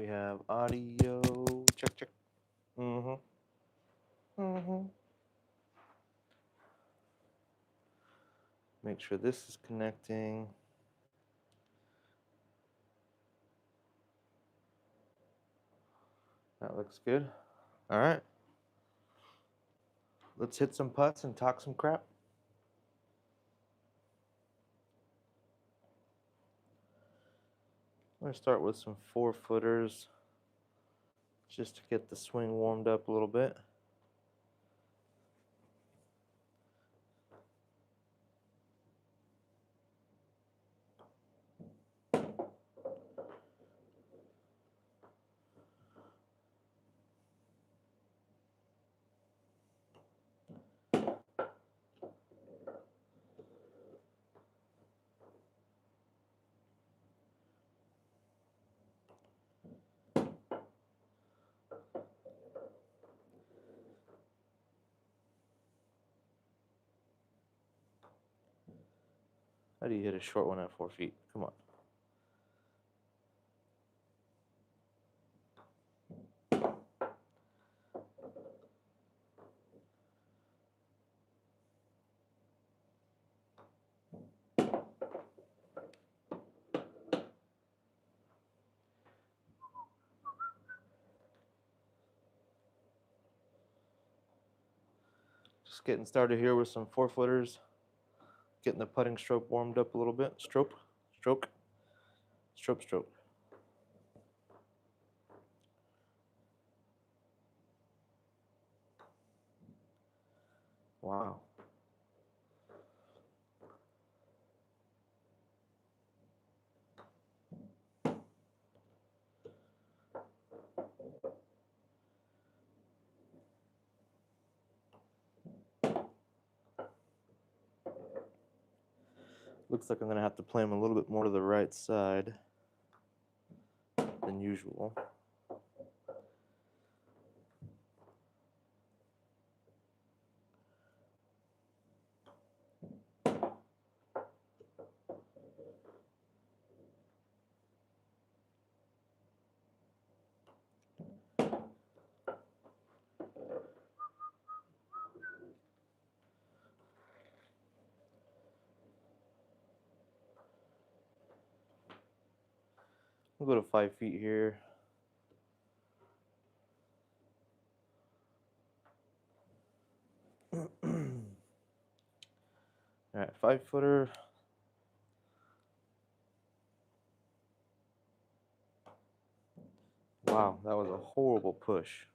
we have audio. Check, check. Make sure this is connecting. That looks good. All right. Let's hit some putts and talk some crap. I'm going to start with some 4-footers just to get the swing warmed up a little bit. How do you hit a short one at 4 feet? Come on. Just getting started here with some 4-footers. Getting the putting stroke warmed up a little bit. Stroke, stroke, stroke, stroke. Wow. Looks like I'm going to have to play them a little bit more to the right side than usual. We'll go to 5 feet here. All right, 5-footer. Wow, that was a horrible push.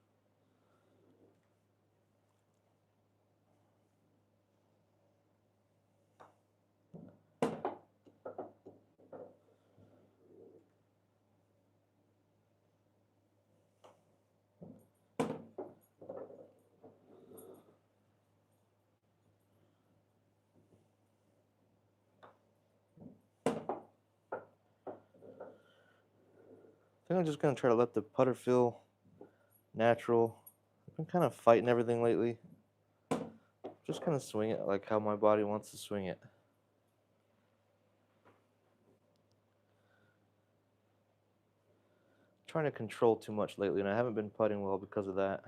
I think I'm just going to try to let the putter feel natural. I've been kind of fighting everything lately. Just kind of swing it like how my body wants to swing it. Trying to control too much lately, and I haven't been putting well because of that.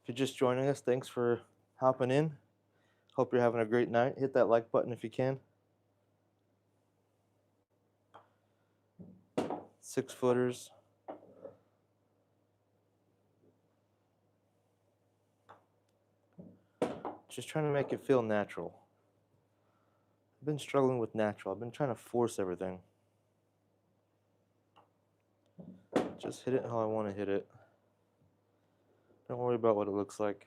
If you're just joining us, thanks for hopping in. Hope you're having a great night. Hit that like button if you can. 6-footers. Just trying to make it feel natural. I've been struggling with natural. I've been trying to force everything. Just hit it how I want to hit it. Don't worry about what it looks like.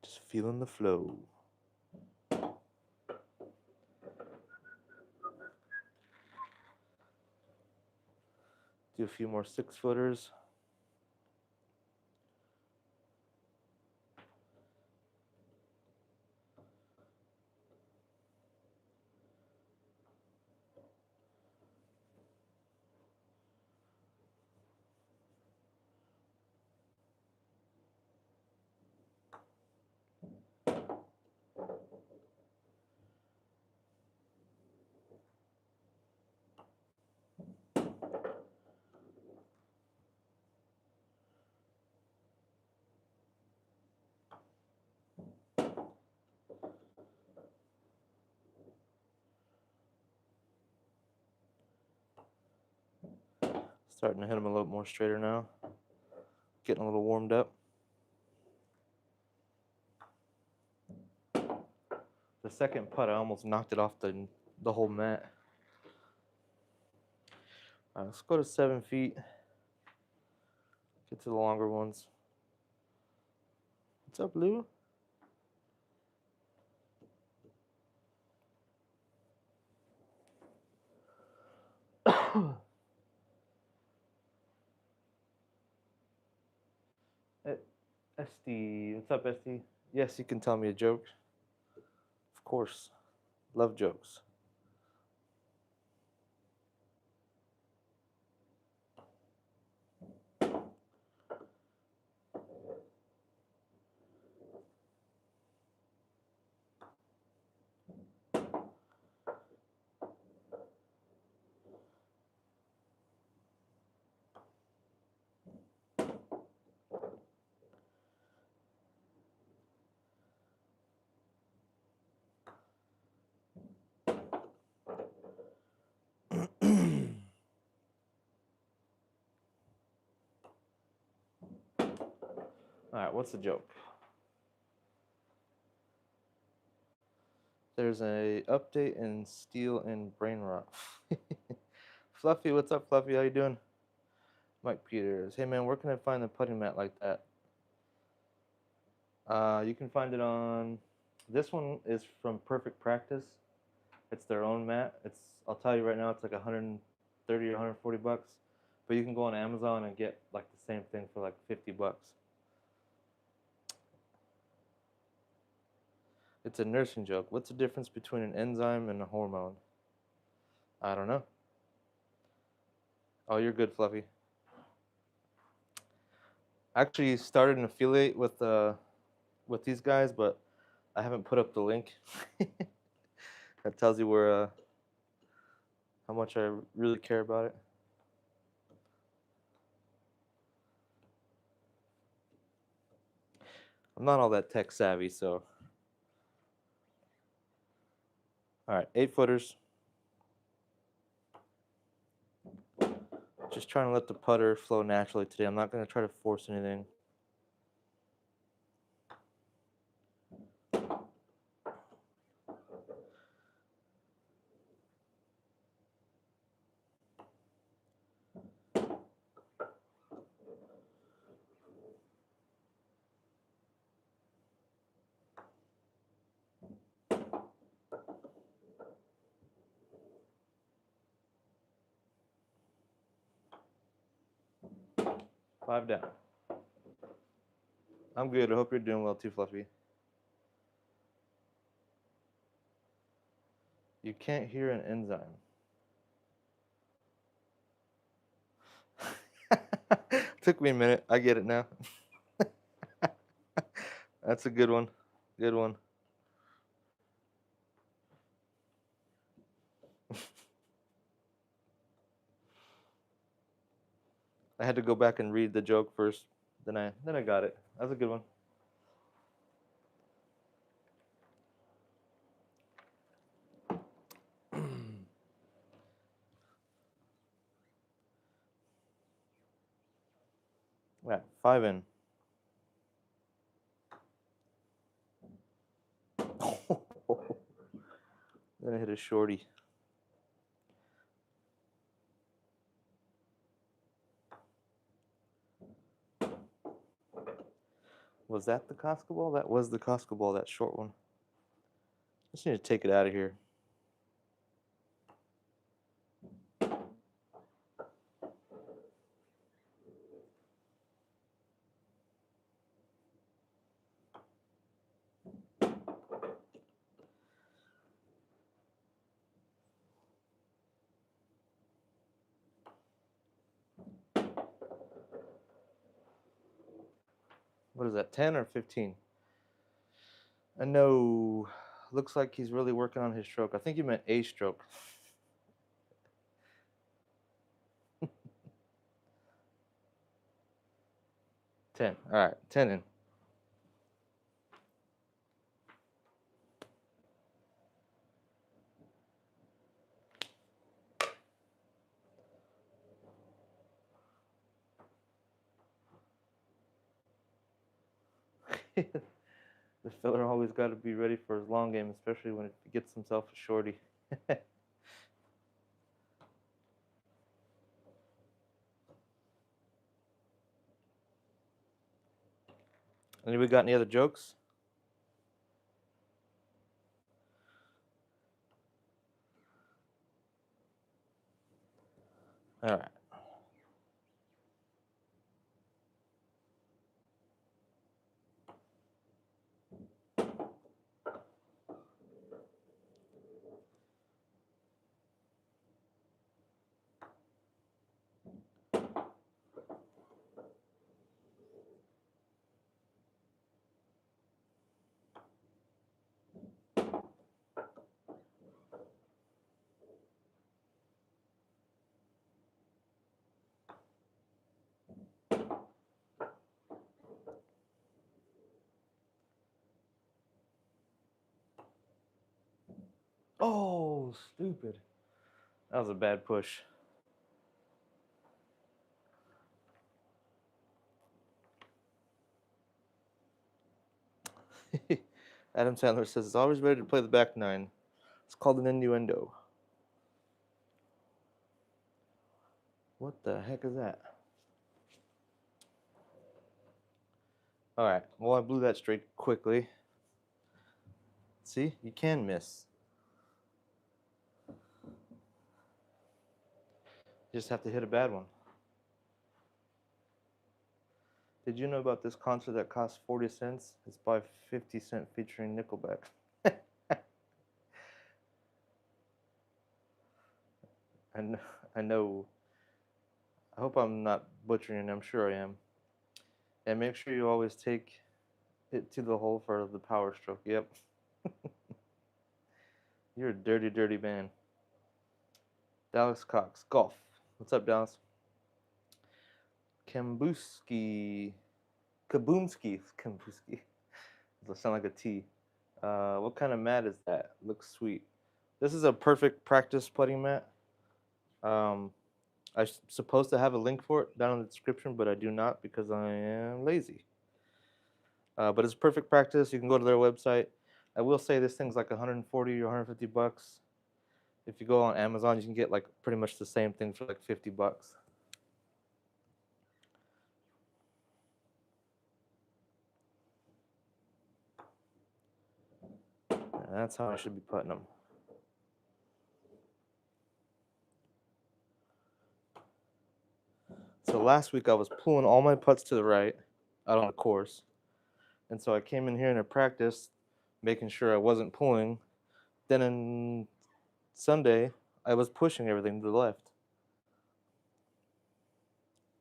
Just feeling the flow. Do a few more 6-footers. Starting to hit them a little more straighter now. Getting a little warmed up. The second putt, I almost knocked it off the whole mat. All right, let's go to 7 feet. Get to the longer ones. What's up, Lou? SD, what's up, SD? Yes, you can tell me a joke. Of course. Love jokes. All right, what's the joke? There's a update in steel and brain rot. Fluffy, what's up, Fluffy? How you doing? Mike Peters. Hey, man, where can I find a putting mat like that? You can find it on... This one is from Perfect Practice. It's their own mat. I'll tell you right now, it's like 130 or 140 bucks. But you can go on Amazon and get like the same thing for like 50 bucks. It's a nursing joke. What's the difference between an enzyme and a hormone? I don't know. Oh, you're good, Fluffy. I actually started an affiliate with these guys, but I haven't put up the link. That tells you where how much I really care about it. I'm not all that tech savvy, so. All right, 8-footers. Just trying to let the putter flow naturally today. I'm not going to try to force anything. Five down. I'm good. I hope you're doing well too, Fluffy. You can't hear an enzyme. Took me a minute. I get it now. That's a good one. Good one. I had to go back and read the joke first. Then I got it. That was a good one. Yeah, 5 in. Then I hit a shorty. Was that the Costco ball? That was the Costco ball, that short one. Just need to take it out of here. What is that, 10 or 15? I know. Looks like he's really working on his stroke. I think you meant a stroke. 10. All right, 10 in. The filler always got to be ready for his long game, especially when it gets himself a shorty. Anybody got any other jokes? All right. Oh, stupid. That was a bad push. Adam Sandler says it's always ready to play the back nine. It's called an innuendo. What the heck is that? All right. Well, I blew that straight quickly. See, you can miss. You just have to hit a bad one. Did you know about this concert that costs 40 cents? It's by 50 Cent featuring Nickelback. And I know. I hope I'm not butchering it. I'm sure I am. And make sure you always take it to the hole for the power stroke. Yep. You're a dirty, dirty man. Dallas Cox, golf. What's up, Dallas? Kambuski. Kaboomski. Kambuski. Does sound like a T. What kind of mat is that? Looks sweet. This is a perfect practice putting mat. I'm supposed to have a link for it down in the description, but I do not because I am lazy. But it's perfect practice. You can go to their website. I will say this thing's like 140 or 150 bucks. If you go on Amazon, you can get like pretty much the same thing for like 50 bucks. And that's how I should be putting them. So last week I was pulling all my putts to the right out on the course. And so I came in here and I practiced making sure I wasn't pulling. Then on Sunday, I was pushing everything to the left.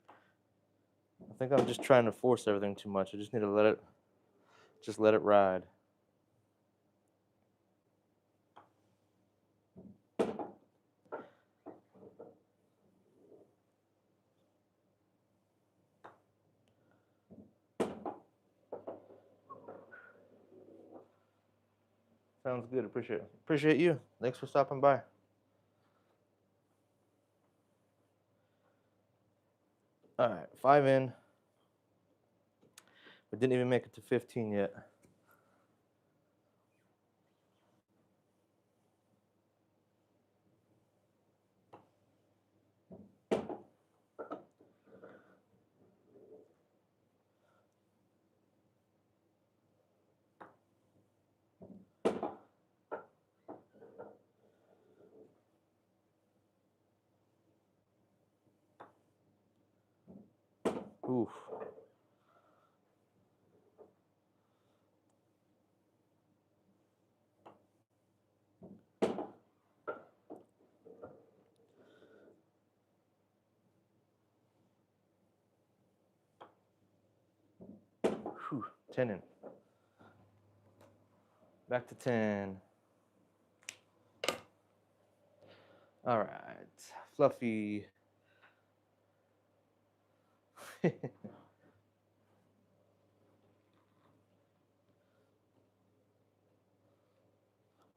I think I'm just trying to force everything too much. I just need to let it ride. Sounds good. Appreciate it. Appreciate you. Thanks for stopping by. All right, 5 in. We didn't even make it to 15 yet. Oof. Whew. 10 in. Back to 10. All right. Fluffy.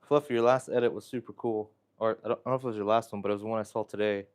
Fluffy, your last edit was super cool. Or I don't know if it was your last one, but it was the one I saw today.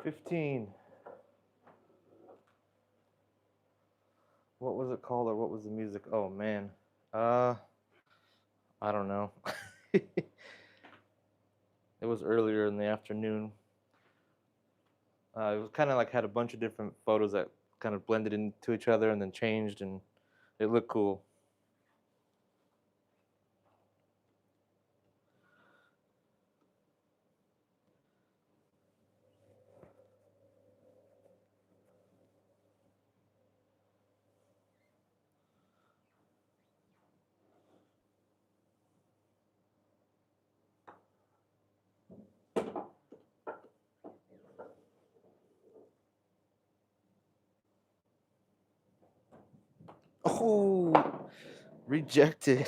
15. What was it called, or what was the music? Oh man, I don't know. It was earlier in the afternoon. It was kind of like had a bunch of different photos that kind of blended into each other and then changed, and it looked cool. Oh, rejected.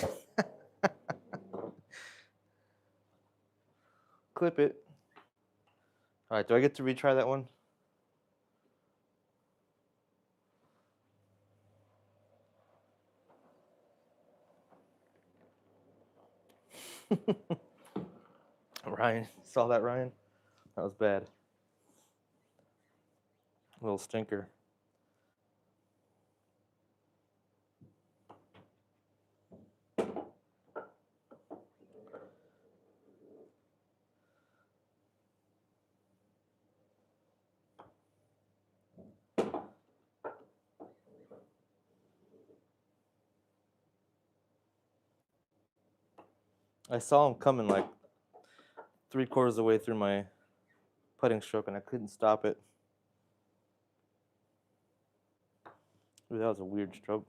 Clip it. All right, do I get to retry that one? Ryan, saw that, Ryan? That was bad. A little stinker. I saw him coming like 3/4 of the way through my putting stroke, and I couldn't stop it. Ooh, that was a weird stroke.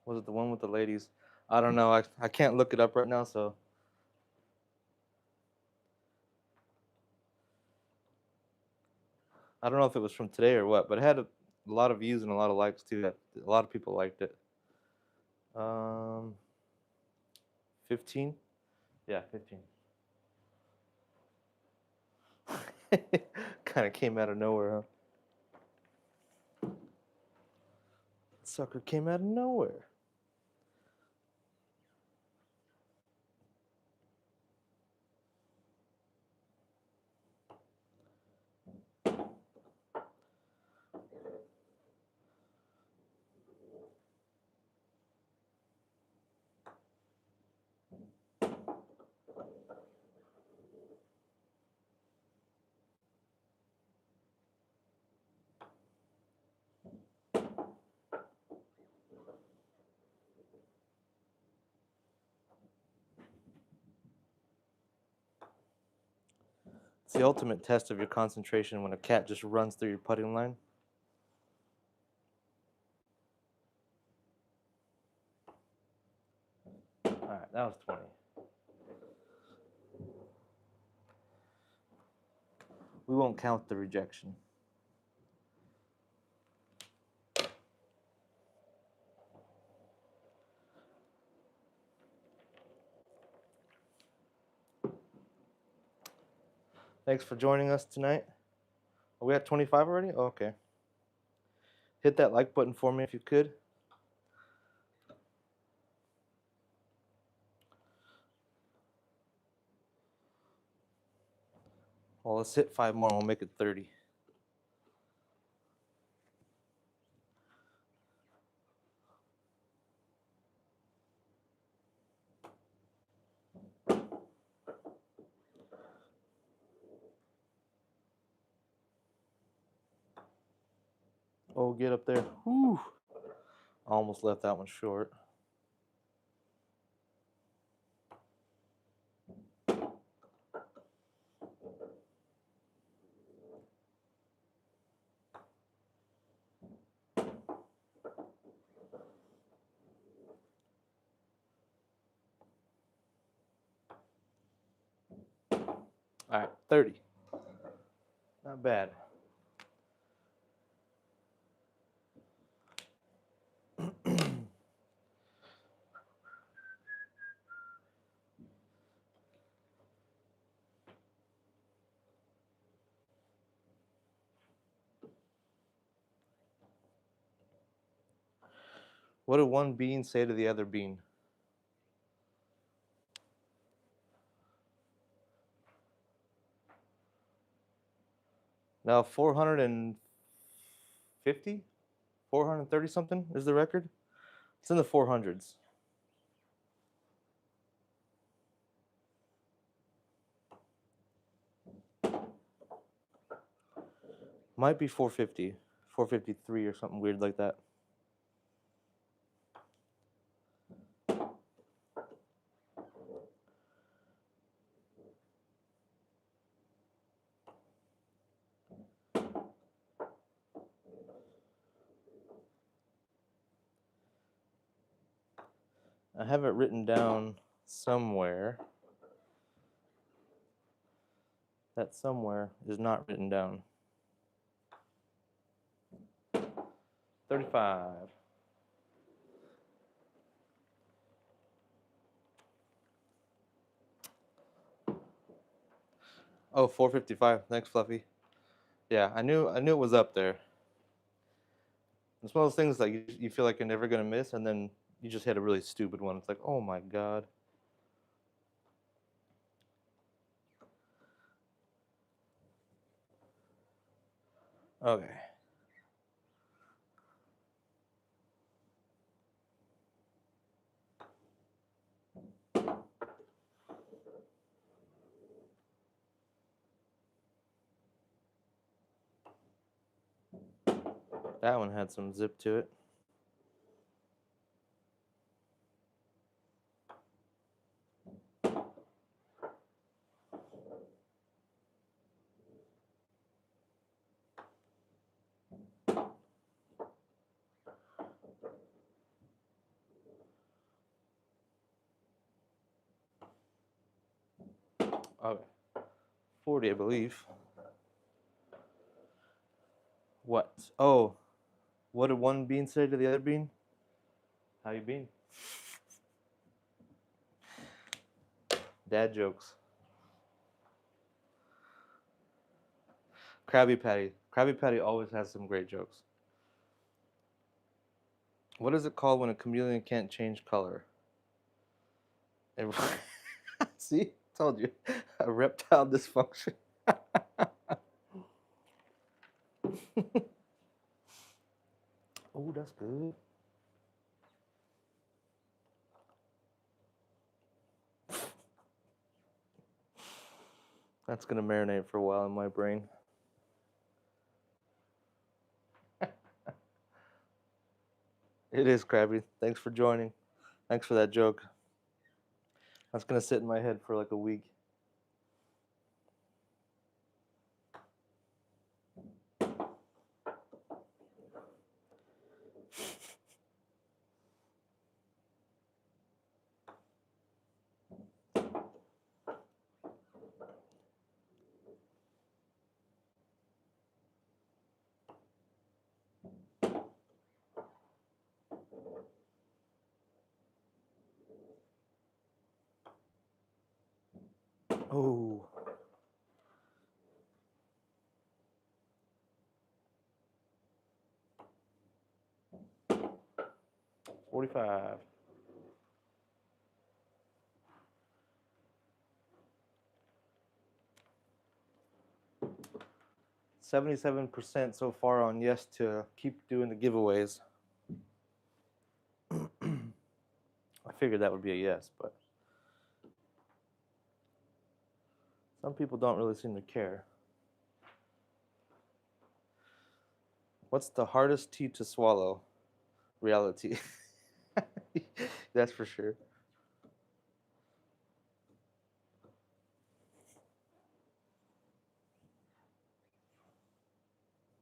Was it the one with the ladies? I don't know. I can't look it up right now, so. I don't know if it was from today or what, but it had a lot of views and a lot of likes too. A lot of people liked it. 15? Yeah, 15. Kind of came out of nowhere, huh? Sucker came out of nowhere. It's the ultimate test of your concentration when a cat just runs through your putting line. Alright, that was 20. We won't count the rejection. Thanks for joining us tonight. Are we at 25 already? Oh, okay. Hit that like button for me if you could. Well, let's hit 5 more and we'll make it 30. Oh, get up there. Whew. Almost left that one short. All right, 30. Not bad. What did one bean say to the other bean? Now 450, 430 something is the record. It's in the 400s. Might be 450, 453 or something weird like that. I have it written down somewhere. That somewhere is not written down. 35. Oh, 455. Thanks, Fluffy. Yeah, I knew it was up there. It's one of those things like you feel like you're never gonna miss, and then you just hit a really stupid one. It's like, oh my god. Okay. That one had some zip to it. Okay. 40, I believe. What? Oh, what did one bean say to the other bean? How you been? Dad jokes. Krabby Patty. Krabby Patty always has some great jokes. What is it called when a chameleon can't change color? See? Told you. A reptile dysfunction. Oh, that's good. That's going to marinate for a while in my brain. It is, Krabby. Thanks for joining. Thanks for that joke. That's going to sit in my head for like a week. Oh. $45. 77% so far on yes to keep doing the giveaways. I figured that would be a yes, but some people don't really seem to care. What's the hardest tea to swallow? Reality. That's for sure.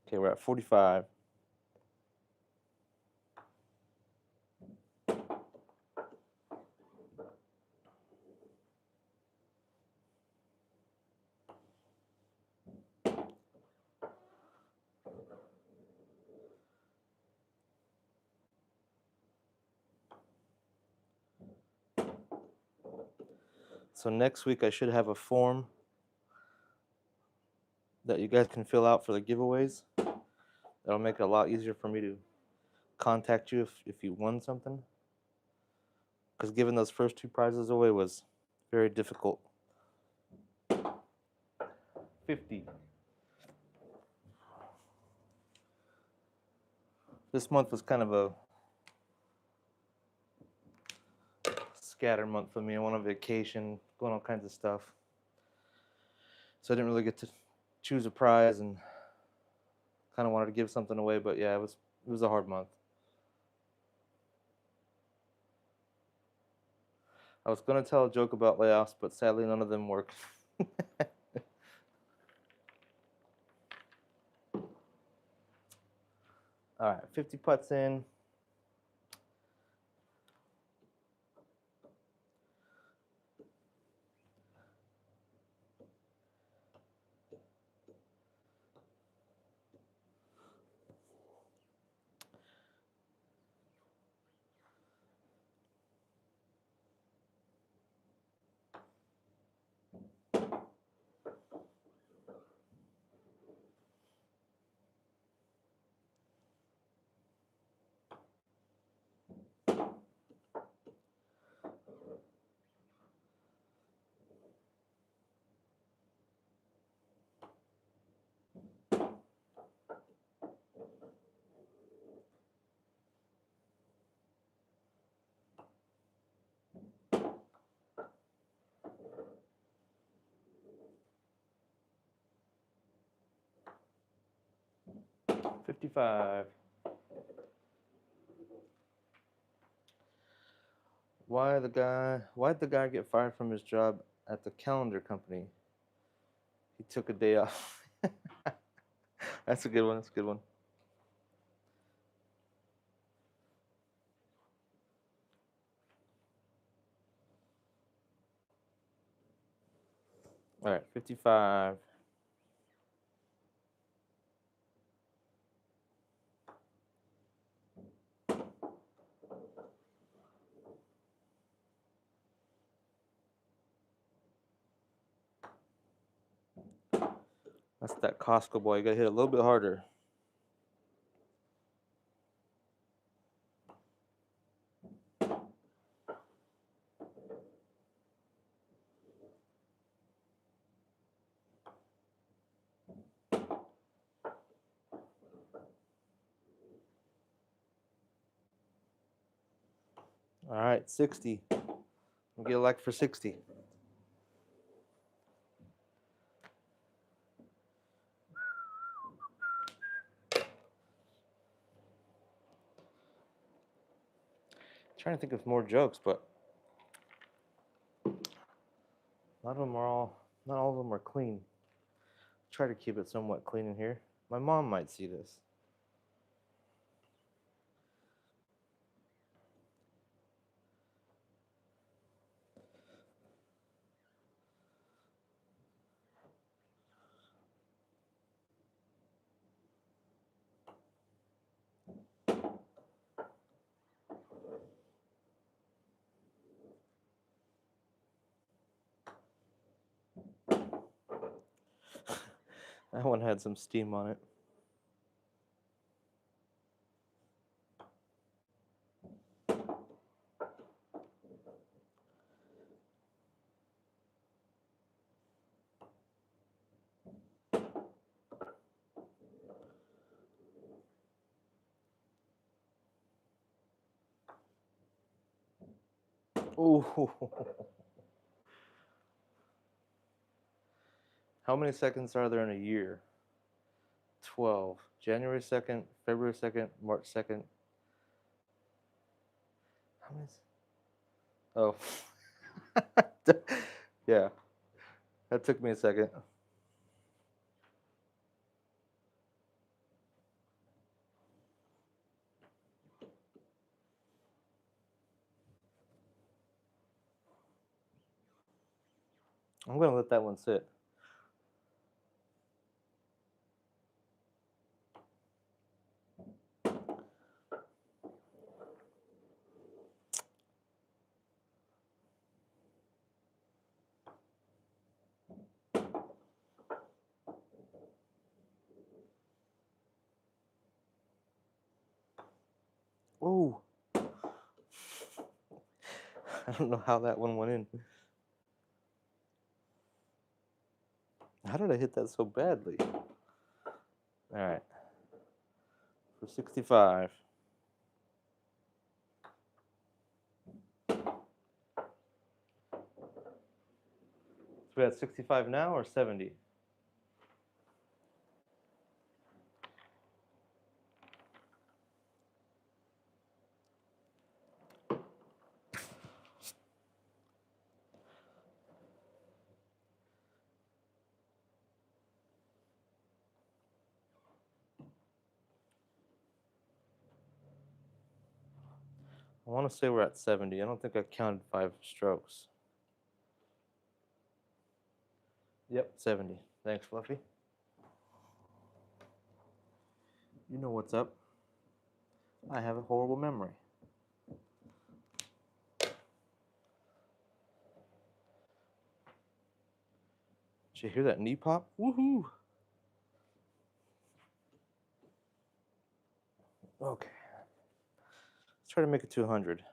Okay, we're at 45. So next week I should have a form that you guys can fill out for the giveaways. That'll make it a lot easier for me to contact you if you won something. Because giving those first 2 prizes away was very difficult. 50. This month was kind of a scatter month for me. I went on vacation, going all kinds of stuff. So I didn't really get to choose a prize, and kind of wanted to give something away, but yeah, it was a hard month. I was going to tell a joke about layoffs, but sadly none of them worked. All right, 50 putts in. $55. Why'd the guy get fired from his job at the calendar company? He took a day off. That's a good one. That's a good one. All right, 55. That's that Costco boy. You gotta hit a little bit harder. All right, 60. We'll get a like for 60. Trying to think of more jokes, but a lot of them are not all of them are clean. Try to keep it somewhat clean in here. My mom might see this. That one had some steam on it. Ooh. How many seconds are there in a year? 12. January 2nd, February 2nd, March 2nd. How many? Oh. Yeah. That took me a second. I'm going to let that one sit. Oh. I don't know how that one went in. How did I hit that so badly? All right. For 65. So we at 65 now or 70? I want to say we're at 70. I don't think I counted 5 strokes. Yep, 70. Thanks, Fluffy. You know what's up. I have a horrible memory. Did you hear that knee pop? Woohoo! Okay. Let's try to make it to 100.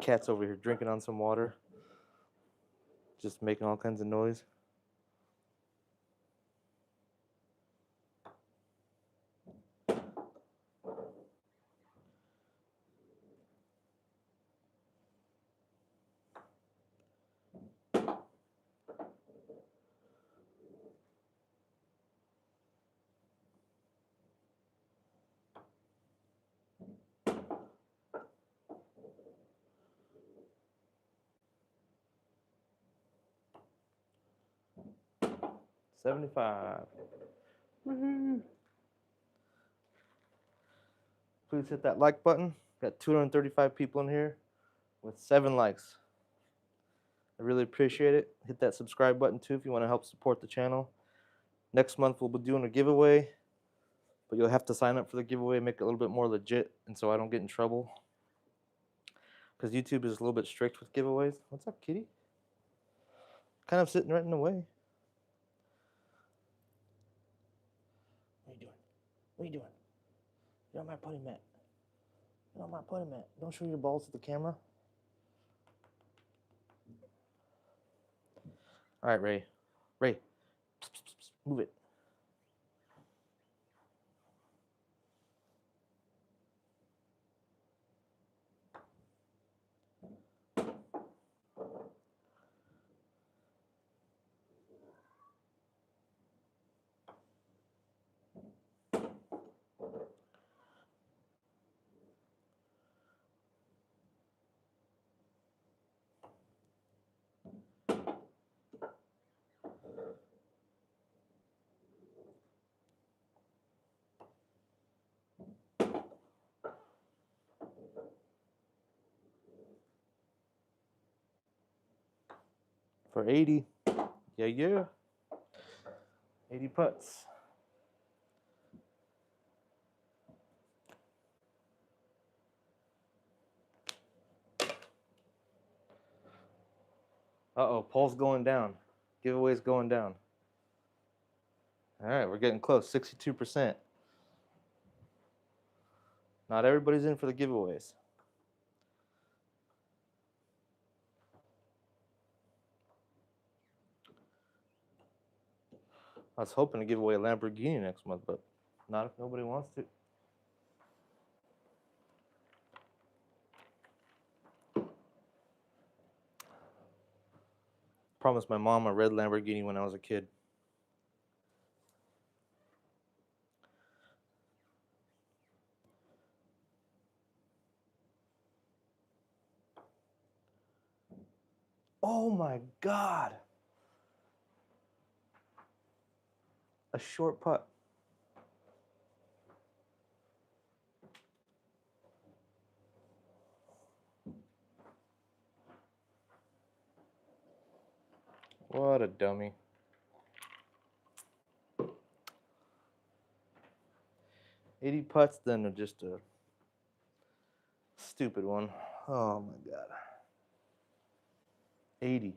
Cat's over here drinking on some water. Just making all kinds of noise. $75. Woohoo! Please hit that like button. Got 235 people in here with 7 likes. I really appreciate it. Hit that subscribe button too if you want to help support the channel. Next month we'll be doing a giveaway, but you'll have to sign up for the giveaway, make it a little bit more legit, and so I don't get in trouble. Because YouTube is a little bit strict with giveaways. What's up, kitty? Kind of sitting right in the way. What are you doing? What are you doing? You're on my putting mat. You're on my putting mat. Don't show your balls to the camera. All right, Ray. Ray, move it. For 80. Yeah. 80 putts. Uh-oh, poll's going down. Giveaway's going down. All right, we're getting close, 62%. Not everybody's in for the giveaways. I was hoping to give away a Lamborghini next month, but not if nobody wants to. Promised my mom a red Lamborghini when I was a kid. Oh my God. A short putt. What a dummy. $80 putts, then just a stupid one. Oh my God. 80.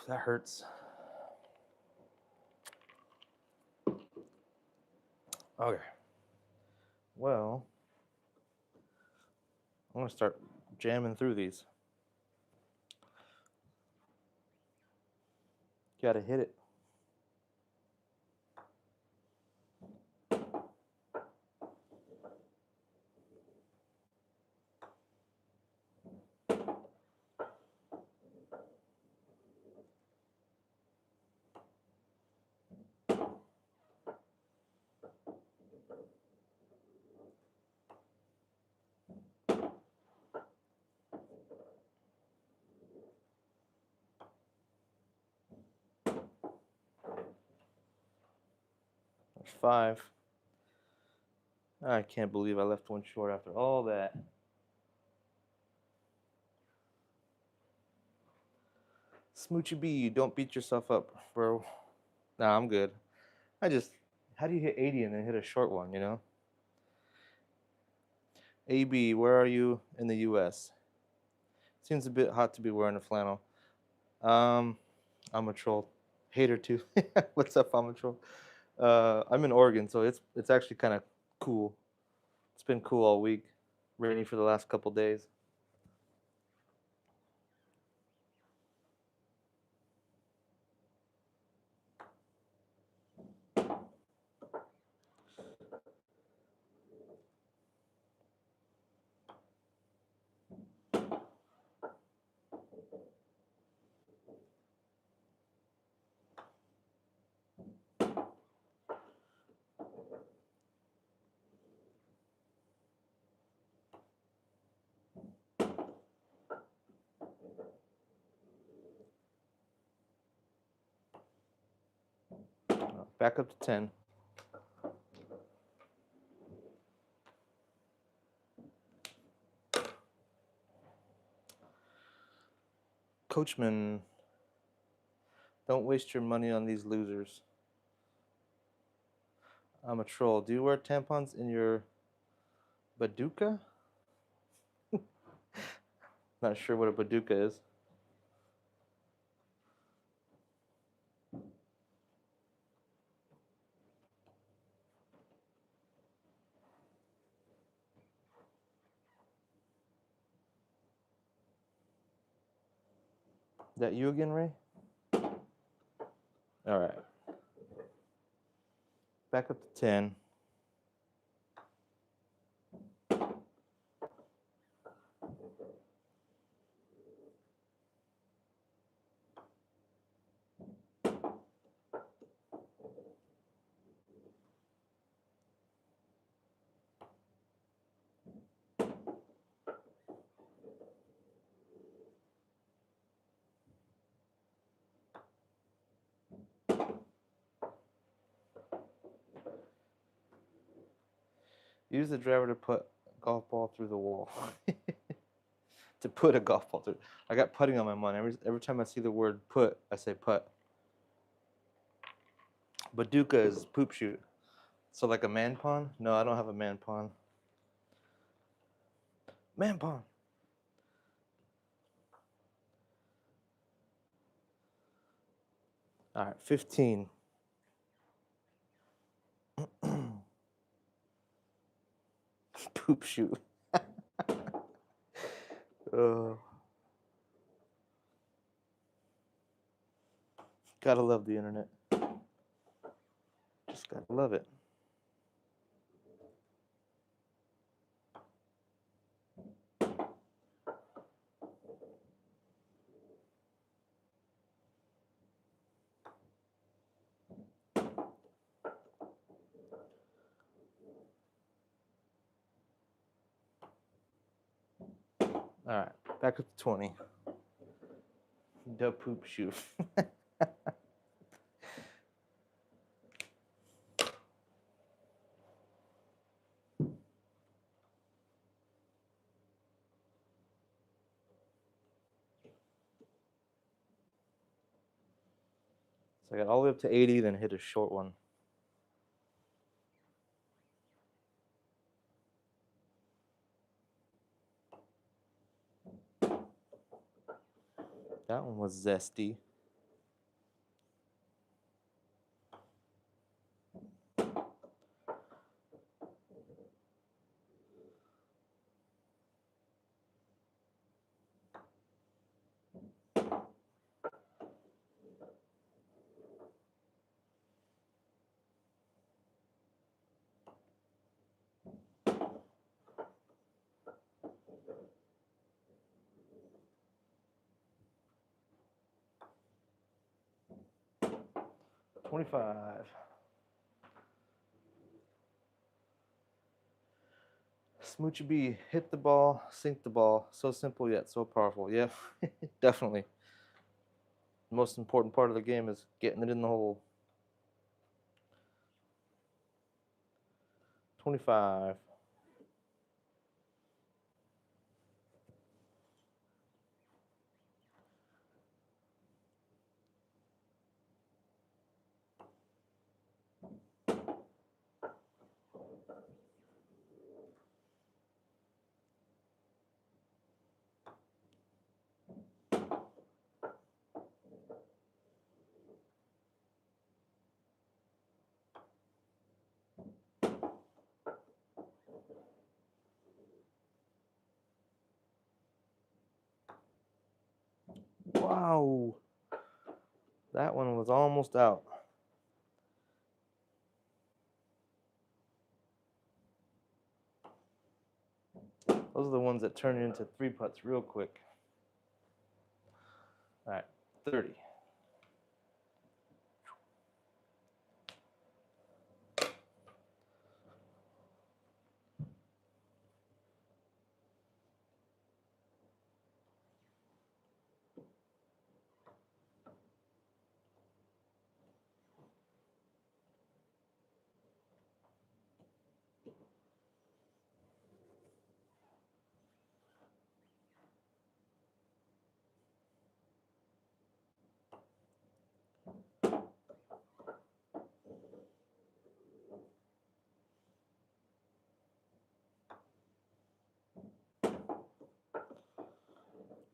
That hurts. Okay. Well, I'm going to start jamming through these. Got to hit it. There's 5. I can't believe I left one short after all that. Smoochy B, don't beat yourself up, bro. Nah, I'm good. How do you hit 80 and then hit a short one, you know? AB, where are you in the U.S.? Seems a bit hot to be wearing a flannel. I'm a troll. Hater too. What's up, I'm a troll? I'm in Oregon, so it's actually kind of cool. It's been cool all week. Rainy for the last couple days. Back up to 10. Coachman, don't waste your money on these losers. I'm a troll. Do you wear tampons in your baduka? Not sure what a baduka is. That you again, Ray? All right. Back up to 10. Use the driver to put a golf ball through the wall. To put a golf ball through. I got putting on my mind. Every time I see the word put, I say putt. Baduka is poop shoot. So like a man pond? No, I don't have a man pond. Man pond. All right, 15. Poop shoot. Gotta love the internet. Just gotta love it. All right, back up to 20. The poop shoot. So I got all the way up to 80, then hit a short one. That one was zesty. 25. Smoochie B, hit the ball, sink the ball. So simple yet so powerful. Yeah, definitely. The most important part of the game is getting it in the hole. 25. Wow. That one was almost out. Those are the ones that turn into 3 putts real quick. All right, 30.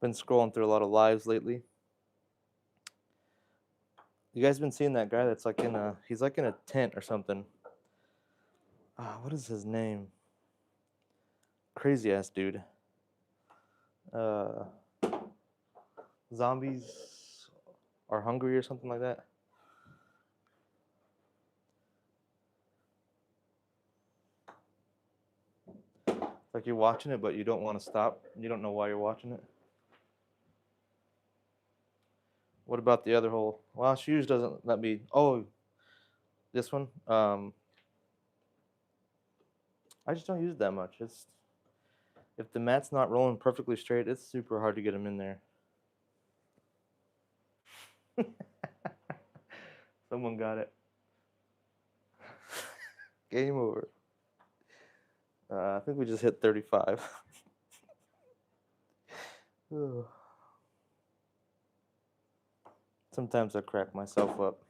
Been scrolling through a lot of lives lately. You guys been seeing that guy that's like he's like in a tent or something. What is his name? Crazy ass dude. Uh, Zombies are hungry or something like that. It's like you're watching it, but you don't want to stop. You don't know why you're watching it. What about the other hole? Well, Shoes doesn't let me. Oh, this one. I just don't use it that much. It's if the mat's not rolling perfectly straight, it's super hard to get them in there. Someone got it. Game over. I think we just hit 35. Sometimes I crack myself up.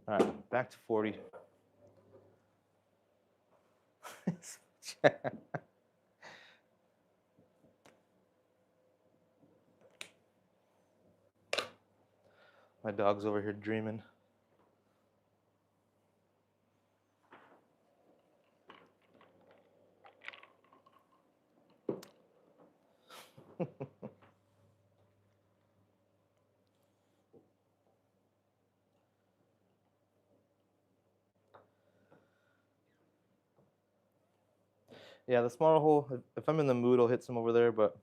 All right, back to 40. My dog's over here dreaming. Yeah, the smaller hole, if I'm in the mood, I'll hit some over there, but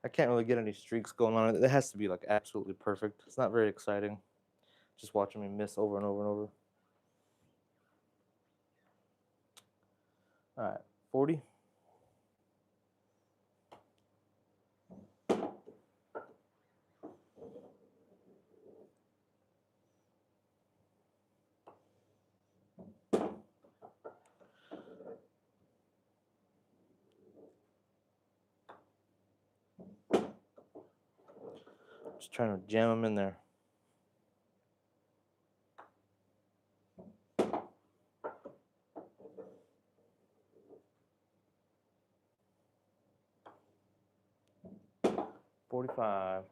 I can't really get any streaks going on. It has to be like absolutely perfect. It's not very exciting. Just watching me miss over and over and over. All right, 40. Just trying to jam them in there. $45.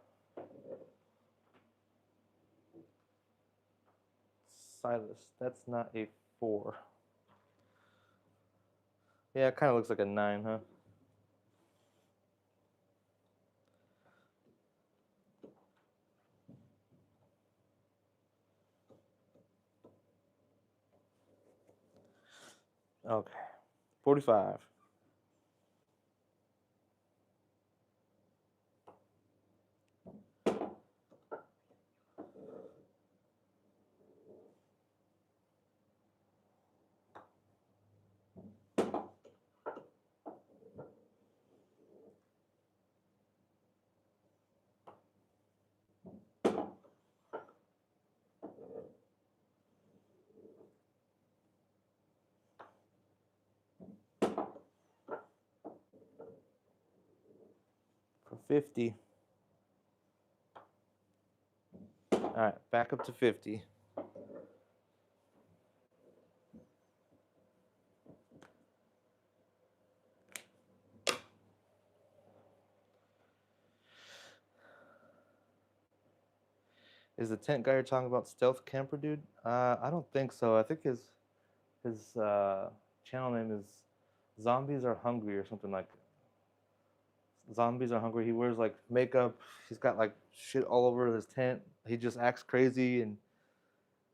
Silas. That's not a 4. Yeah, it kind of looks like a 9, huh? Okay. 45. For 50. All right, back up to 50. Is the tent guy you're talking about Stealth Camper Dude? I don't think so. I think his channel name is Zombies Are Hungry or something like Zombies Are Hungry. He wears like makeup. He's got like shit all over his tent. He just acts crazy, and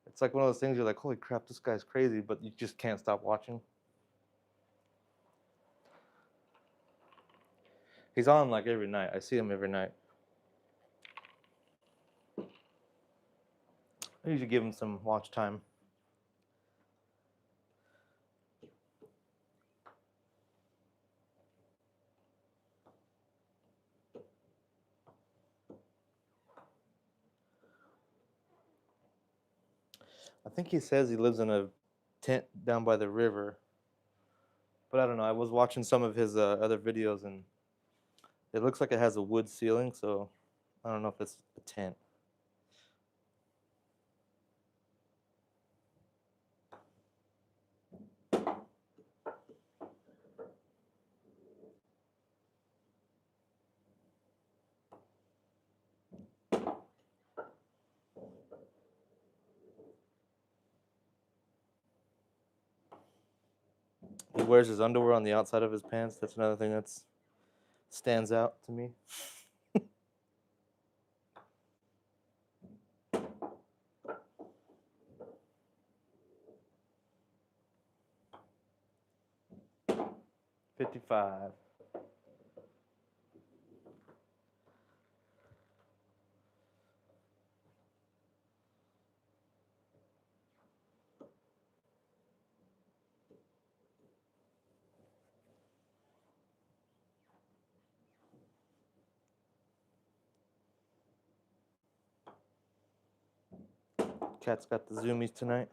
it's like one of those things you're like, holy crap, this guy's crazy, but you just can't stop watching. He's on like every night. I see him every night. I usually give him some watch time. I think he says he lives in a tent down by the river, but I don't know. I was watching some of his other videos, and it looks like it has a wood ceiling, so I don't know if it's a tent. He wears his underwear on the outside of his pants. That's another thing that stands out to me. $55. Cat's got the zoomies tonight.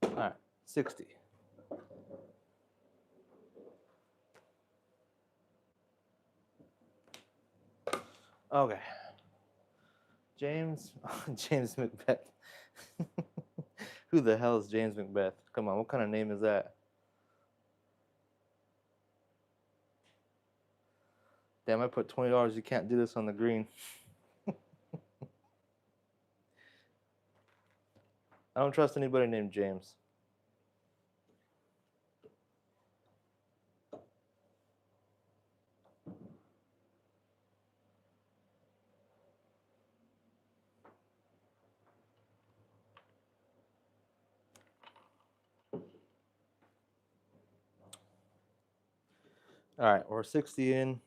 All right, 60. Okay. James James Macbeth. Who the hell is James Macbeth? Come on, what kind of name is that? Damn, I put $20. You can't do this on the green. I don't trust anybody named James. All right, we're 60 in.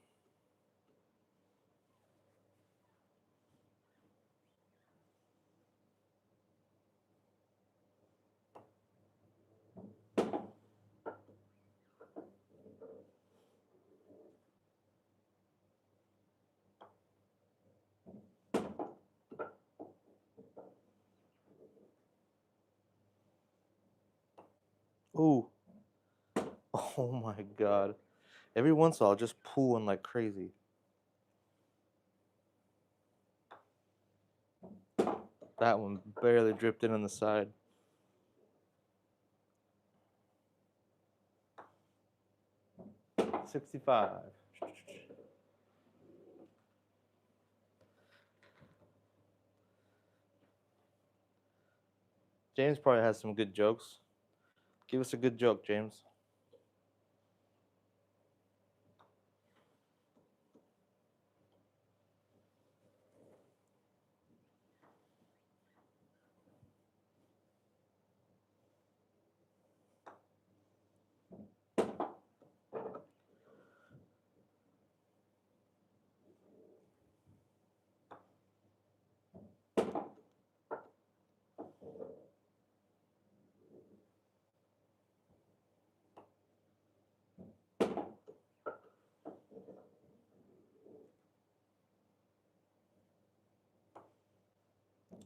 Ooh. Oh my God. Every once in a while, I'll just pull one like crazy. That one barely dripped in on the side. $65. James probably has some good jokes. Give us a good joke, James.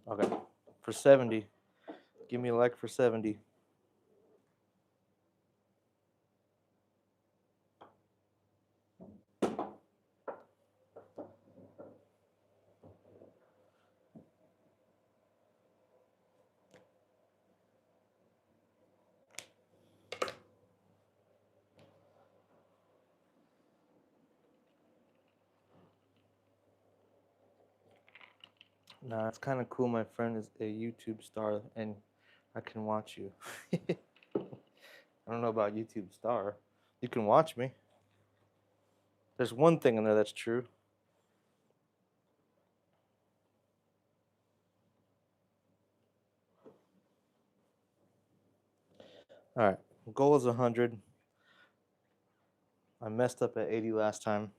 Okay. For 70. Give me a like for 70. Nah, it's kind of cool. My friend is a YouTube star, and I can watch you. I don't know about YouTube star. You can watch me. There's one thing in there that's true. All right, goal is 100. I messed up at 80 last time.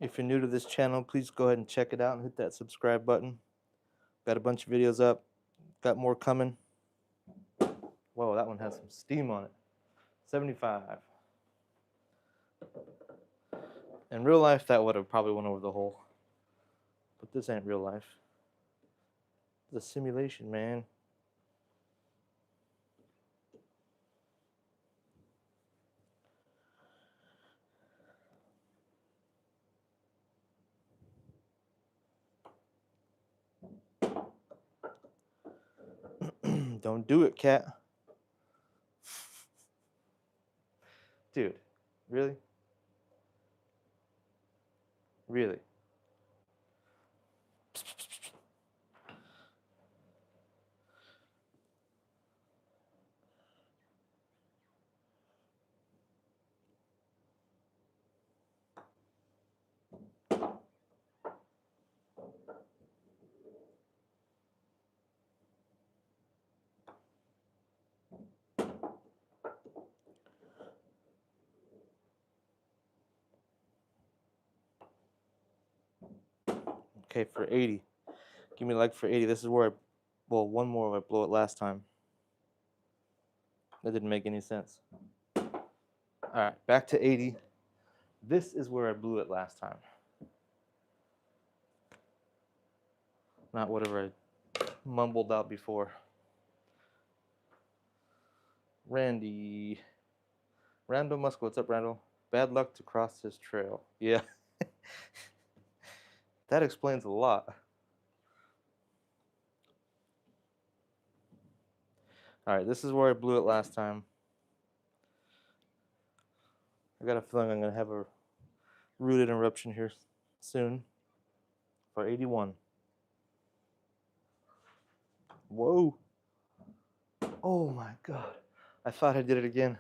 If you're new to this channel, please go ahead and check it out and hit that subscribe button. Got a bunch of videos up. Got more coming. Whoa, that one has some steam on it. 75. In real life, that would have probably went over the hole. But this ain't real life. It's a simulation, man. Don't do it, cat. Dude, really? Really? Okay, for 80. Give me a like for 80. This is where well, one more I blow it last time. That didn't make any sense. All right, back to 80. This is where I blew it last time. Not whatever I mumbled out before. Randy. Randall Musk, what's up, Randall? Bad luck to cross his trail. Yeah. That explains a lot. All right, this is where I blew it last time. I got a feeling I'm going to have a root interruption here soon for 81. Whoa. Oh my God. I thought I did it again.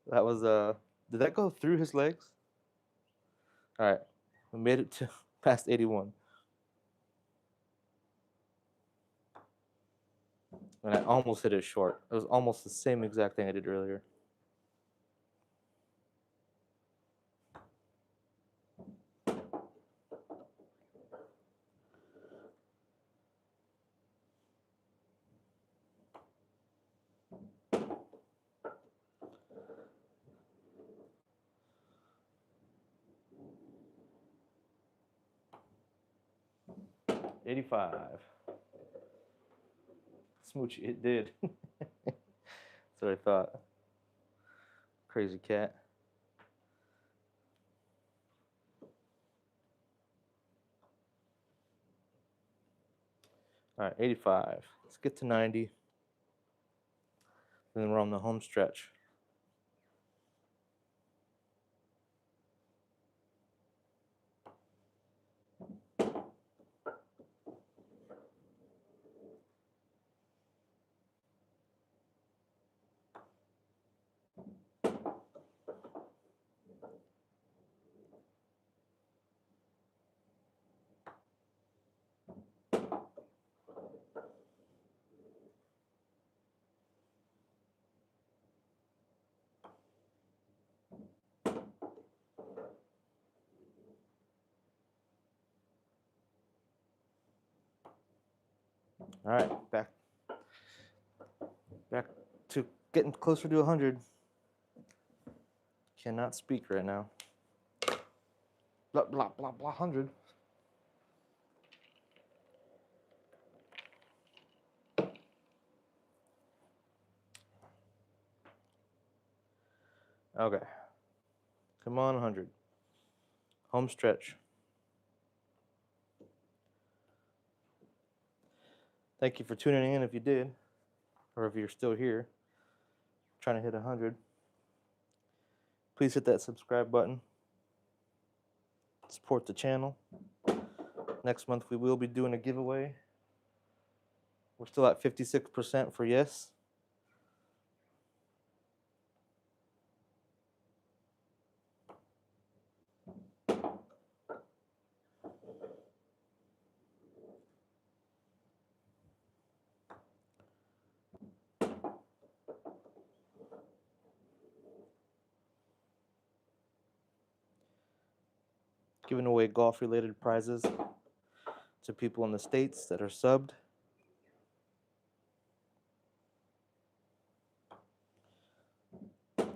That was, did that go through his legs? All right, we made it to past 81. And I almost hit it short. It was almost the same exact thing I did earlier. $85. Smoochy, it did. That's what I thought. Crazy cat. All right, 85. Let's get to 90. And then we're on the home stretch. All right, back to getting closer to 100. Cannot speak right now. Blah, blah, blah, blah, 100. Okay. Come on, 100. Home stretch. Thank you for tuning in if you did, or if you're still here, trying to hit 100. Please hit that subscribe button. Support the channel. Next month we will be doing a giveaway. We're still at 56% for yes. Giving away golf-related prizes to people in the States that are subbed.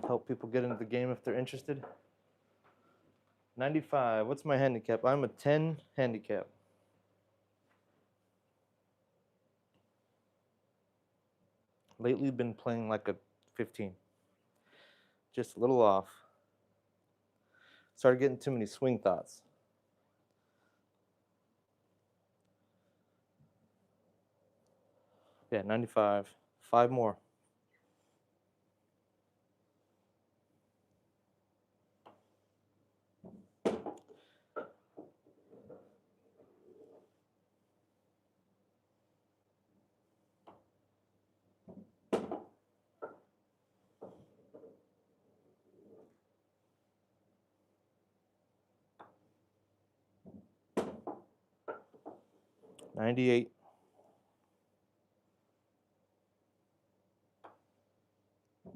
Help people get into the game if they're interested. 95. What's my handicap? I'm a 10 handicap. Lately been playing like a 15. Just a little off. Started getting too many swing thoughts. Yeah, 95. 5 more. $98.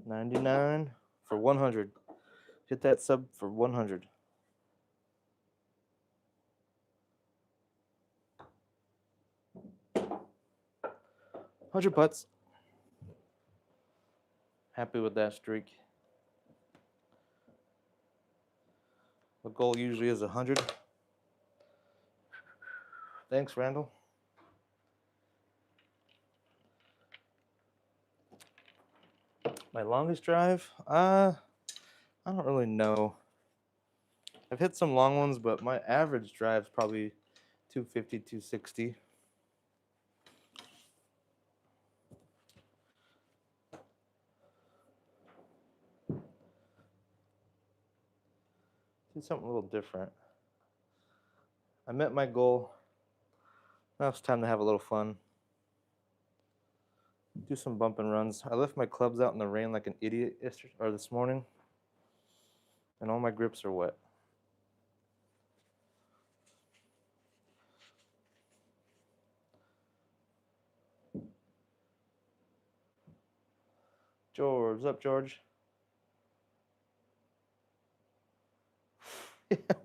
99 for 100. Hit that sub for 100. $100 putts. Happy with that streak. The goal usually is 100. Thanks, Randall. My longest drive? I don't really know. I've hit some long ones, but my average drive's probably 250, 260. Do something a little different. I met my goal. Now it's time to have a little fun. Do some bump and runs. I left my clubs out in the rain like an idiot this morning, and all my grips are wet. George, what's up, George?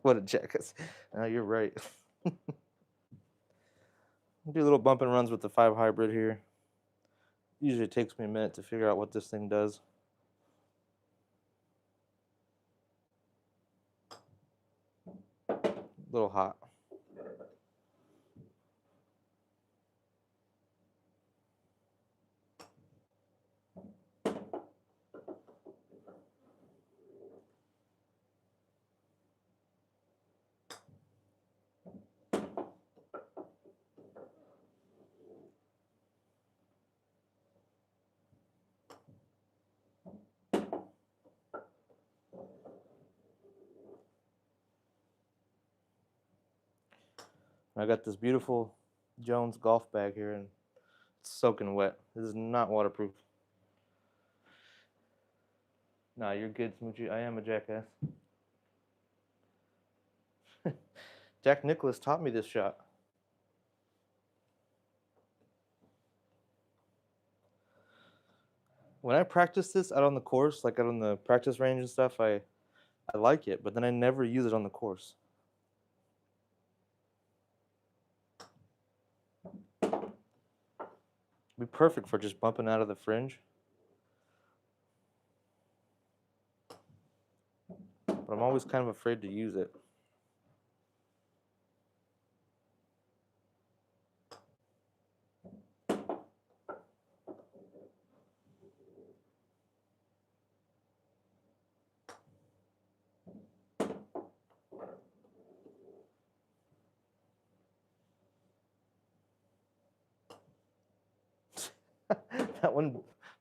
What a jackass. You're right. Do little bump and runs with the 5 hybrid here. Usually it takes me a minute to figure out what this thing does. A little hot. I got this beautiful Jones golf bag here, and it's soaking wet. This is not waterproof. Nah, you're good, Smoochie. I am a jackass. Jack Nicklaus taught me this shot. When I practice this out on the course, like out on the practice range and stuff, I like it, but then I never use it on the course. It'd be perfect for just bumping out of the fringe. But I'm always kind of afraid to use it.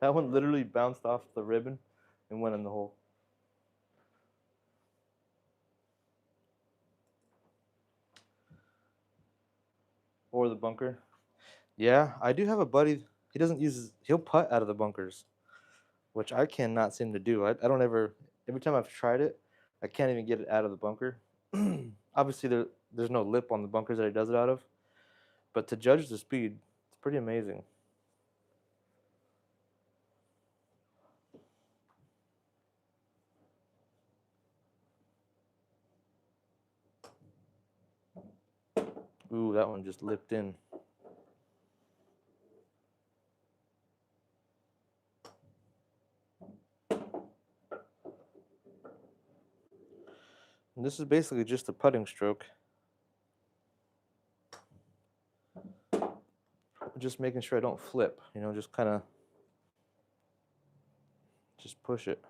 that one literally bounced off the ribbon and went in the hole. Or the bunker. Yeah, I do have a buddy. He doesn't use he'll putt out of the bunkers, which I cannot seem to do. I don't ever. Every time I've tried it, I can't even get it out of the bunker. Obviously, there's no lip on the bunkers that he does it out of, but to judge the speed, it's pretty amazing. Ooh, that one just lipped in. And this is basically just a putting stroke. Just making sure I don't flip, just kind of just push it.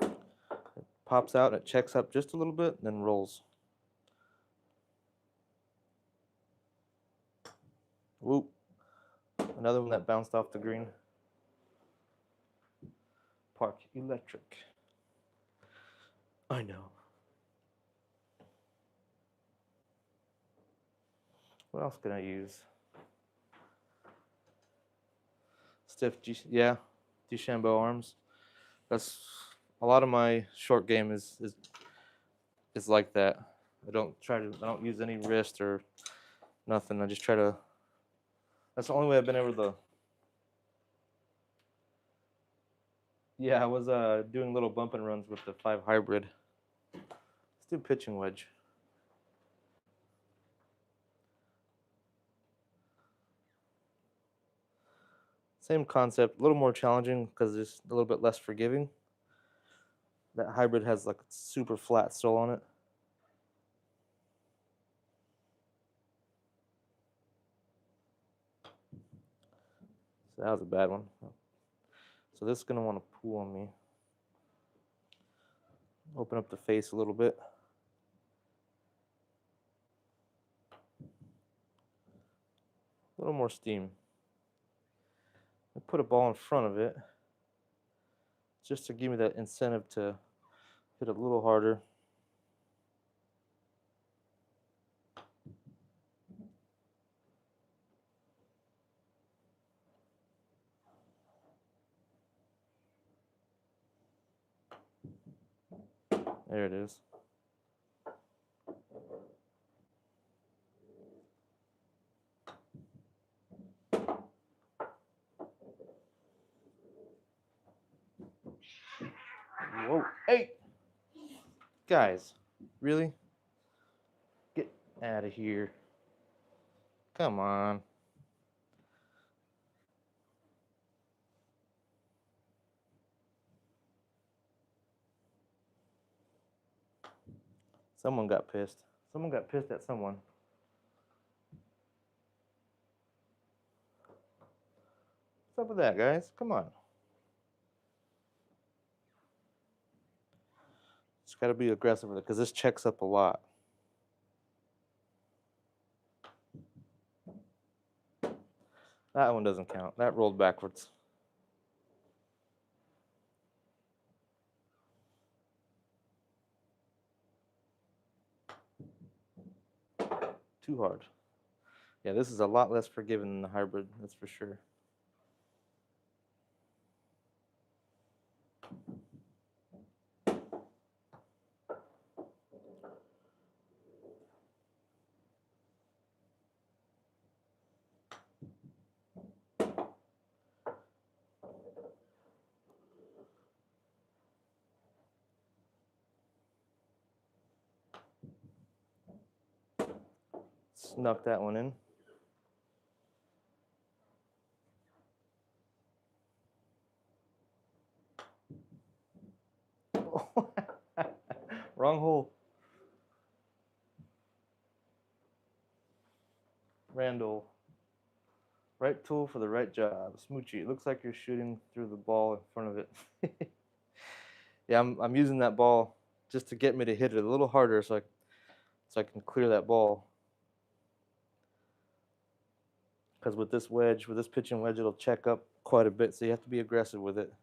It pops out, it checks up just a little bit, and then rolls. Whoop. Another one that bounced off the green. Park Electric. I know. What else can I use? Stiff DeChambeau arms. That's a lot of my short game is like that. I don't use any wrist or nothing. I just try to. That's the only way I've been able to. Yeah, I was doing little bump and runs with the 5 hybrid. Let's do pitching wedge. Same concept, a little more challenging because it's a little bit less forgiving. That hybrid has like a super flat sole on it. So that was a bad one. So this is going to want to pull on me. Open up the face a little bit. A little more steam. I put a ball in front of it just to give me that incentive to hit a little harder. There it is. whoa. Hey! Guys, really? Get out of here. Come on. Someone got pissed. Someone got pissed at someone. What's up with that, guys? Come on. Just got to be aggressive with it because this checks up a lot. That one doesn't count. That rolled backwards. Too hard. Yeah, this is a lot less forgiving than the hybrid, that's for sure. Snuck that one in. Wrong hole. Randall. Right tool for the right job. Smoochie. It looks like you're shooting through the ball in front of it. Yeah, I'm using that ball just to get me to hit it a little harder so I can clear that ball. Because with this wedge, with this pitching wedge, it'll check up quite a bit, so you have to be aggressive with it.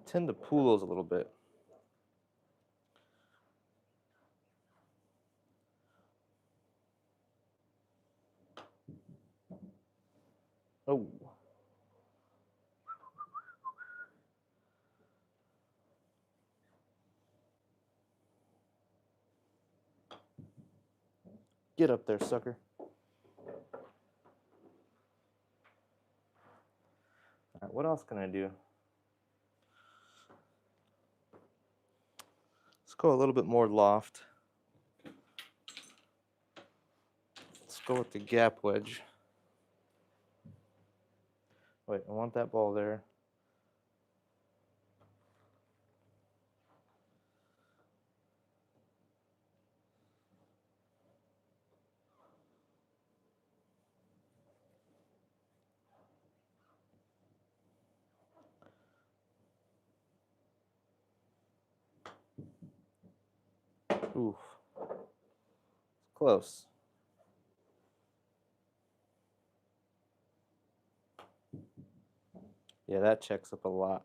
Tend to pull those a little bit. Oh. Get up there, sucker. All right, what else can I do? Let's go a little bit more loft. Let's go with the gap wedge. Wait, I want that ball there. Oof. It's close. Yeah, that checks up a lot.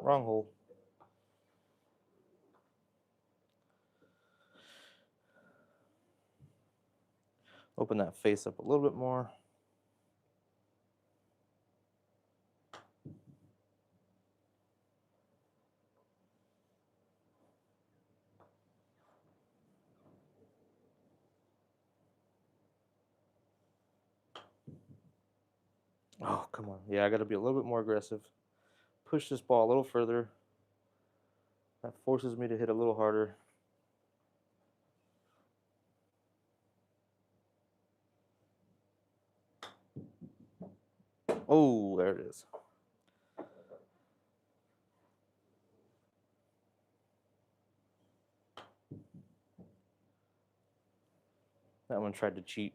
Wrong hole. Open that face up a little bit more. Oh, come on. Yeah, I got to be a little bit more aggressive. Push this ball a little further. That forces me to hit a little harder. Oh, there it is. That one tried to cheat.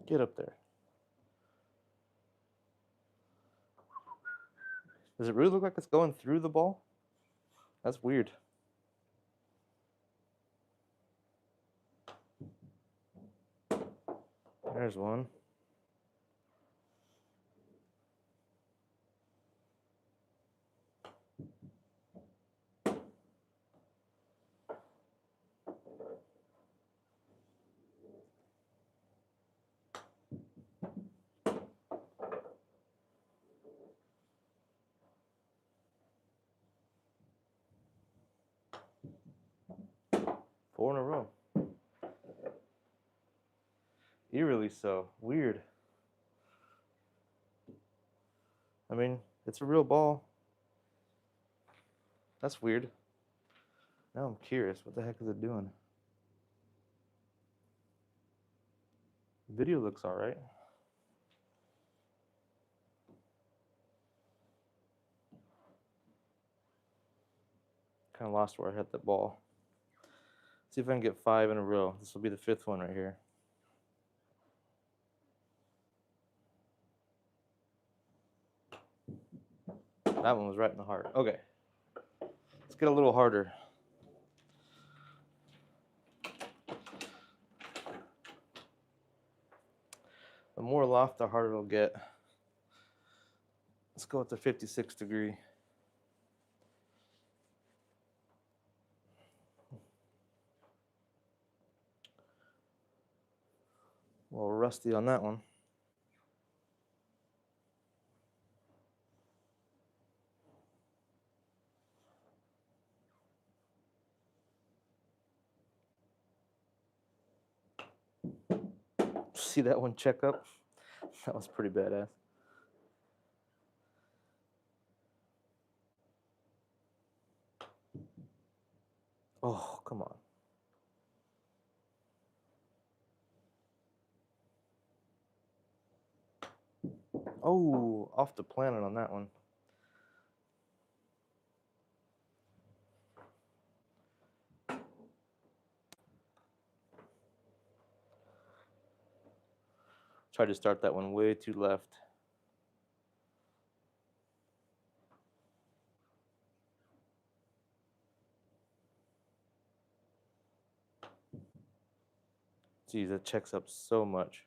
Get up there. Does it really look like it's going through the ball? That's weird. There's one. 4 in a row. Eerily so. Weird. I mean, it's a real ball. That's weird. Now I'm curious. What the heck is it doing? Video looks alright. Kind of lost where I hit that ball. See if I can get 5 in a row. This will be the 5th one right here. That one was right in the heart. Okay. Let's get a little harder. The more loft, the harder it'll get. Let's go with the 56 degree. A little rusty on that one. See that one check up? That was pretty badass. Oh, come on. Oh, off the planet on that one. Tried to start that one way too left. Geez, that checks up so much.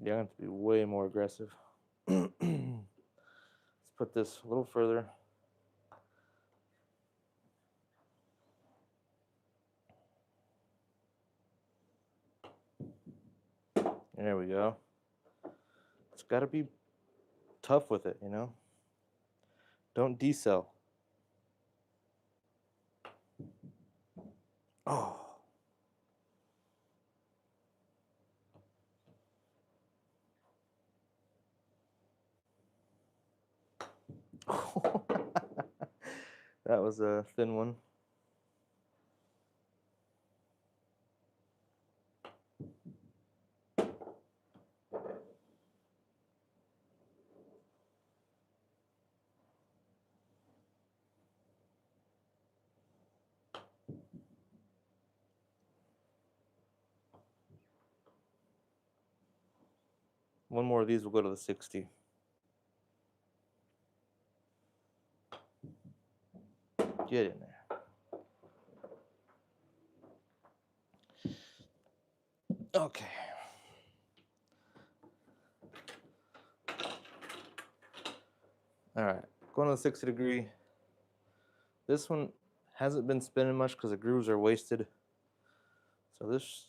Yeah, I have to be way more aggressive. Let's put this a little further. There we go. It's got to be tough with it, you know? Don't decel. Oh. That was a thin one. One more of these will go to the 60. Get in there. Okay. All right, going to the 60 degree. This one hasn't been spinning much because the grooves are wasted. So this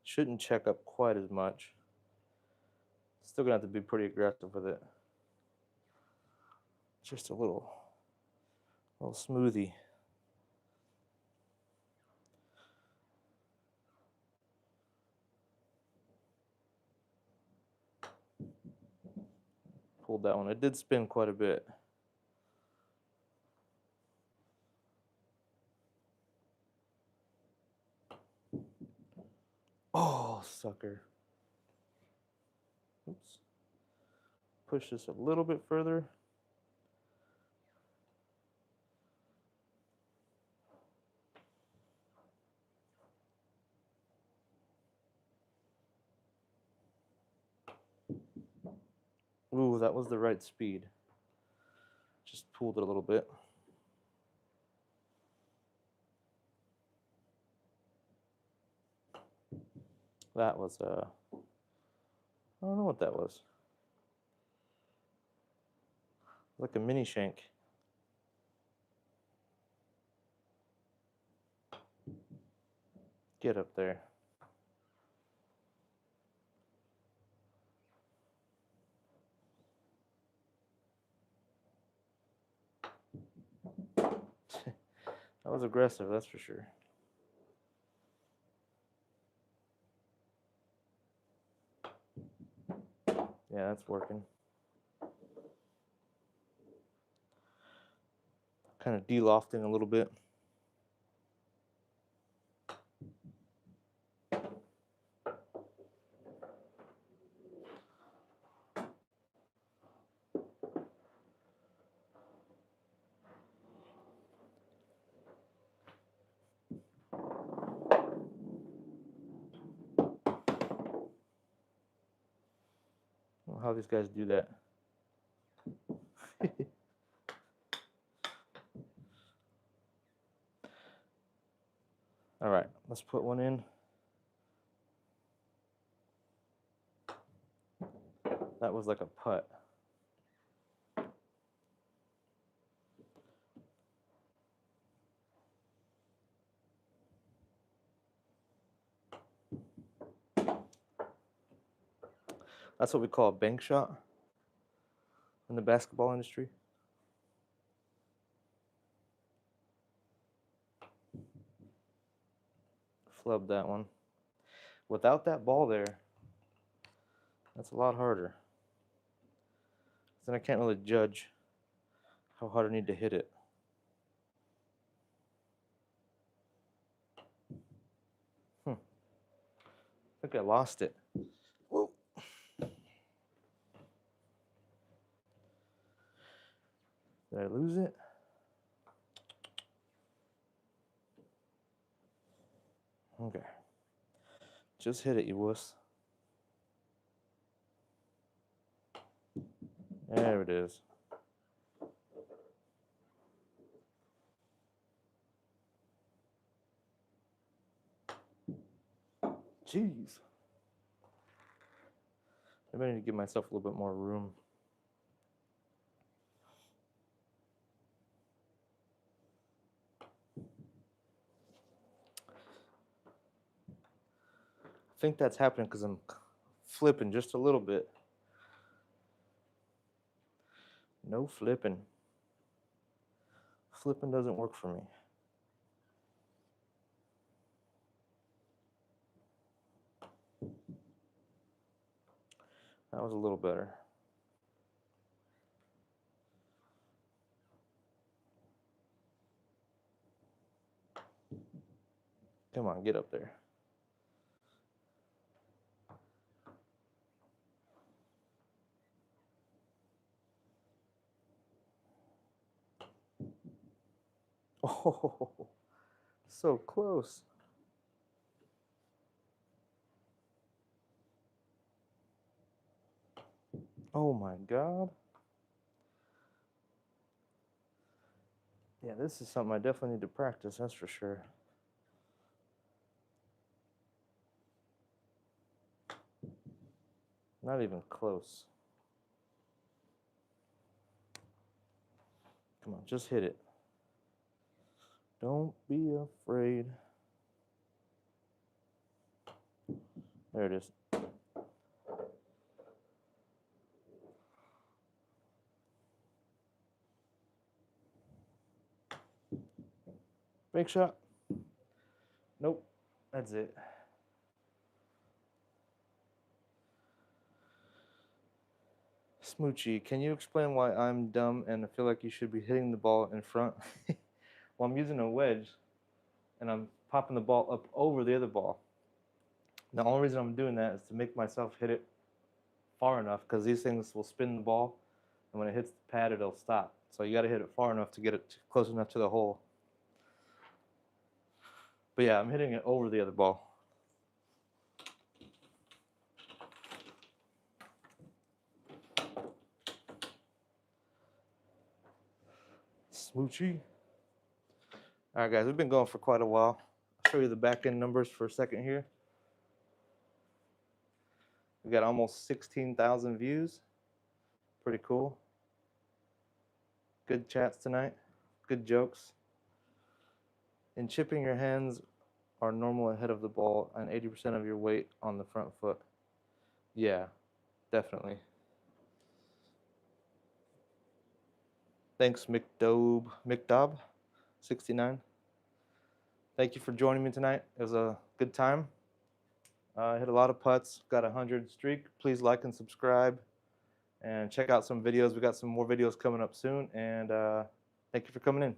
shouldn't check up quite as much. Still gonna have to be pretty aggressive with it. Just a little smoothie. Pulled that one. It did spin quite a bit. Oh, sucker. Oops. Push this a little bit further. Ooh, that was the right speed. Just pulled it a little bit. That was I don't know what that was. Like a mini shank. Get up there. That was aggressive, that's for sure. Yeah, that's working. Kind of de-lofting a little bit. I don't know how these guys do that. All right, let's put one in. That was like a putt. That's what we call a bank shot in the basketball industry. Flub that one. Without that ball there, that's a lot harder. Then I can't really judge how hard I need to hit it. I think I lost it. Whoa. Did I lose it? Okay. Just hit it, you wuss. There it is. Jeez. Maybe I need to give myself a little bit more room. I think that's happening because I'm flipping just a little bit. No flipping. Flipping doesn't work for me. That was a little better. Come on, get up there. Oh, so close. Oh my God. Yeah, this is something I definitely need to practice, that's for sure. Not even close. Come on, just hit it. Don't be afraid. There it is. Big shot. Nope, that's it. Smoochie, can you explain why I'm dumb and I feel like you should be hitting the ball in front? Well, I'm using a wedge and I'm popping the ball up over the other ball. The only reason I'm doing that is to make myself hit it far enough because these things will spin the ball and when it hits the pad, it'll stop. So you got to hit it far enough to get it close enough to the hole. But yeah, I'm hitting it over the other ball. Smoochie. All right, guys, we've been going for quite a while. I'll show you the back end numbers for a second here. We got almost 16,000 views. Pretty cool. Good chats tonight. Good jokes. In chipping, your hands are normal ahead of the ball and 80% of your weight on the front foot. Yeah, definitely. Thanks, McDob69. Thank you for joining me tonight. It was a good time. I hit a lot of putts, got a 100 streak. Please like and subscribe, and check out some videos. We got some more videos coming up soon, and thank you for coming in.